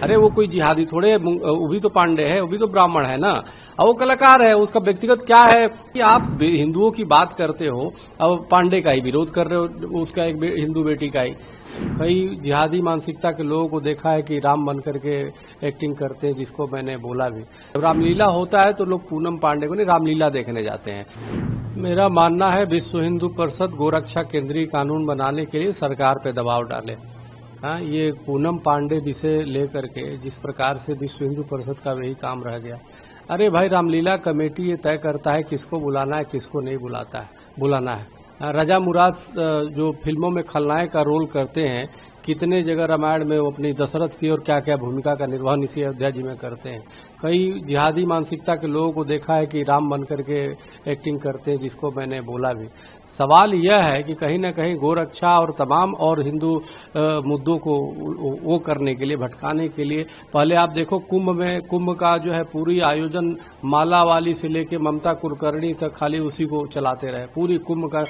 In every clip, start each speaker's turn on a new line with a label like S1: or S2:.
S1: अरे वो कोई जिहादी थोड़े, वो भी तो पांडे है, वो भी तो ब्राह्मण है ना, और वो कलाकार है। उसका व्यक्तिगत क्या है कि आप हिंदुओं की बात करते हो, अब पांडे का ही विरोध कर रहे हो, उसका एक हिंदू बेटी का ही। कई जिहादी मानसिकता के लोगों को देखा है कि राम बन करके एक्टिंग करते हैं, जिसको मैंने बोला भी। जब रामलीला होता है तो लोग पूनम पांडे को नहीं, रामलीला देखने जाते हैं। मेरा मानना है विश्व हिंदू परिषद गोरक्षा केंद्रीय कानून बनाने के लिए सरकार पे दबाव डाले। हाँ, ये पूनम पांडे विषय लेकर के जिस प्रकार से विश्व हिंदू परिषद का वही काम रह गया। अरे भाई, रामलीला कमेटी ये तय करता है किसको बुलाना है, किसको नहीं बुलाना है। रजा मुराद जो फिल्मों में खलनायक का रोल करते हैं, कितने जगह रामायण में वो अपनी दशरथ की और क्या क्या भूमिका का निर्वहन इसी अयोध्या जी में करते हैं। कई जिहादी मानसिकता के लोगों को देखा है कि राम बन करके एक्टिंग करते हैं, जिसको मैंने बोला भी। सवाल यह है कि कहीं ना कहीं गोरक्षा और तमाम और हिंदू मुद्दों को वो करने के लिए, भटकाने के लिए, पहले आप देखो कुंभ का जो है पूरी आयोजन माला वाली से लेके ममता कुलकर्णी तक खाली उसी को चलाते रहे। पूरी कुंभ का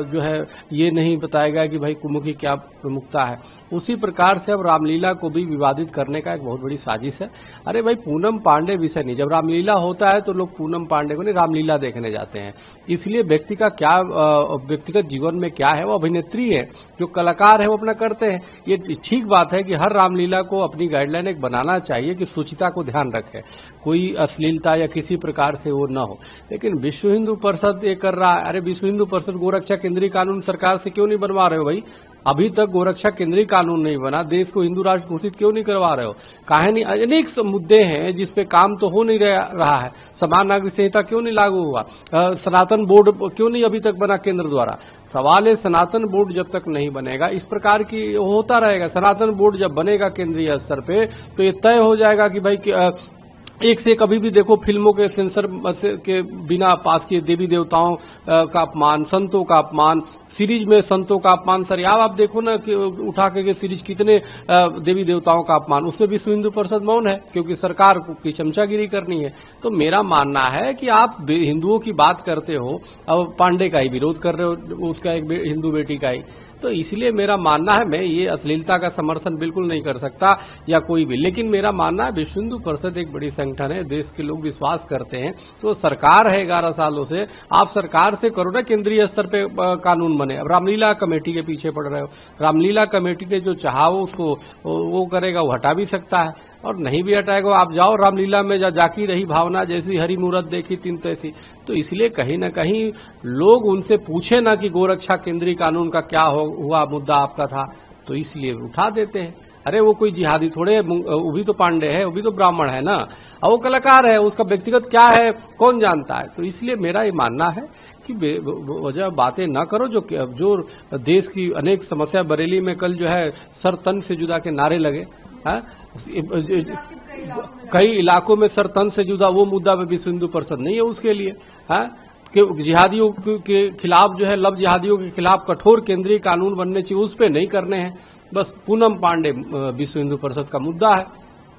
S1: जो है ये नहीं बताया गया कि भाई कुंभ की क्या प्रमुखता है। उसी प्रकार से अब रामलीला को भी विवादित करने का एक बहुत बड़ी साजिश है। अरे भाई, पूनम पांडे विषय नहीं, जब रामलीला होता है तो लोग पूनम पांडे को नहीं, रामलीला देखने जाते हैं। इसलिए व्यक्ति का क्या व्यक्तिगत जीवन में क्या है, वो अभिनेत्री है, जो कलाकार है वो अपना करते हैं। ये ठीक बात है कि हर रामलीला को अपनी गाइडलाइन एक बनाना चाहिए कि शुचिता को ध्यान रखे, कोई अश्लीलता या किसी प्रकार से वो न हो। लेकिन विश्व हिंदू परिषद ये कर रहा है। अरे विश्व हिंदू परिषद गोरक्षा केंद्रीय कानून सरकार से क्यों नहीं बनवा रहे हो भाई? अभी तक गोरक्षा केंद्रीय कानून नहीं बना, देश को हिंदू राष्ट्र घोषित क्यों नहीं करवा रहे हो? काहे नहीं? अनेक मुद्दे हैं जिसपे काम तो हो नहीं रहा है। समान नागरिक संहिता क्यों नहीं लागू हुआ? सनातन बोर्ड क्यों नहीं अभी तक बना केंद्र द्वारा? सवाल है, सनातन बोर्ड जब तक नहीं बनेगा, इस प्रकार की होता रहेगा। सनातन बोर्ड जब बनेगा केंद्रीय स्तर पे तो ये तय हो जाएगा कि भाई एक से कभी भी देखो, फिल्मों के सेंसर के बिना पास किए देवी देवताओं का अपमान, संतों का अपमान, सीरीज में संतों का अपमान। सर आप देखो ना कि उठा के सीरीज कितने देवी देवताओं का अपमान, उसमें विश्व हिंदू परिषद मौन है क्योंकि सरकार की चमचागिरी करनी है। तो मेरा मानना है कि आप हिंदुओं की बात करते हो, अब पांडे का ही विरोध कर रहे हो, उसका एक हिंदू बेटी का ही। तो इसलिए मेरा मानना है, मैं ये अश्लीलता का समर्थन बिल्कुल नहीं कर सकता या कोई भी, लेकिन मेरा मानना है विश्व हिंदू परिषद एक बड़ी संगठन है, देश के लोग विश्वास करते हैं। तो सरकार है 11 सालों से, आप सरकार से करो ना केंद्रीय स्तर पे कानून बने। अब रामलीला कमेटी के पीछे पड़ रहे हो। रामलीला कमेटी ने जो चाहा वो उसको वो करेगा, वो हटा भी सकता है, और नहीं भी हटाएगा। आप जाओ रामलीला में, जाकी रही भावना, जैसी हरी मूरत देखी तिन तैसी। तो इसलिए कहीं ना कहीं लोग उनसे पूछे ना कि गोरक्षा केंद्रीय कानून का क्या हुआ, मुद्दा आपका था, तो इसलिए उठा देते हैं। अरे वो कोई जिहादी थोड़े, वो भी तो पांडे है, वो भी तो ब्राह्मण है ना, और वो कलाकार है। उसका व्यक्तिगत क्या है कौन जानता है? तो इसलिए मेरा ये मानना है कि वजह बातें ना करो। जो देश की अनेक समस्या, बरेली में कल जो है सर तन से जुदा के नारे लगे, कई इलाकों में सर तन से जुदा, वो मुद्दा पे विश्व हिंदू परिषद नहीं है उसके लिए। कि जिहादियों के खिलाफ जो है, लव जिहादियों के खिलाफ कठोर केंद्रीय कानून बनने चाहिए, उस पे नहीं करने हैं। बस पूनम पांडे विश्व हिंदू परिषद का मुद्दा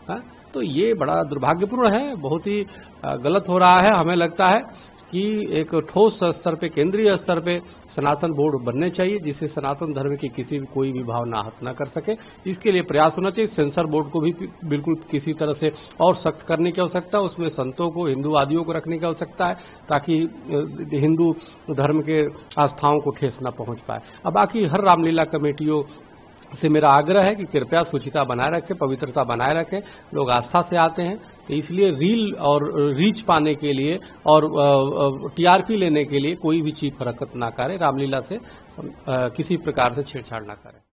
S1: है। तो ये बड़ा दुर्भाग्यपूर्ण है, बहुत ही गलत हो रहा है। हमें लगता है कि एक ठोस स्तर पे, केंद्रीय स्तर पे सनातन बोर्ड बनने चाहिए, जिससे सनातन धर्म की किसी भी कोई भी भावना आहत न कर सके। इसके लिए प्रयास होना चाहिए। सेंसर बोर्ड को भी बिल्कुल किसी तरह से और सख्त करने की आवश्यकता है। उसमें संतों को, हिंदूवादियों को रखने की आवश्यकता है, ताकि हिंदू धर्म के आस्थाओं को ठेस न पहुंच पाए। अब बाकी हर रामलीला कमेटियों से मेरा आग्रह है कि कृपया शुचिता बनाए रखें, पवित्रता बनाए रखें। लोग आस्था से आते हैं, तो इसलिए रील और रीच पाने के लिए और टीआरपी लेने के लिए कोई भी चीज हरकत ना करे, रामलीला से किसी प्रकार से छेड़छाड़ ना करे।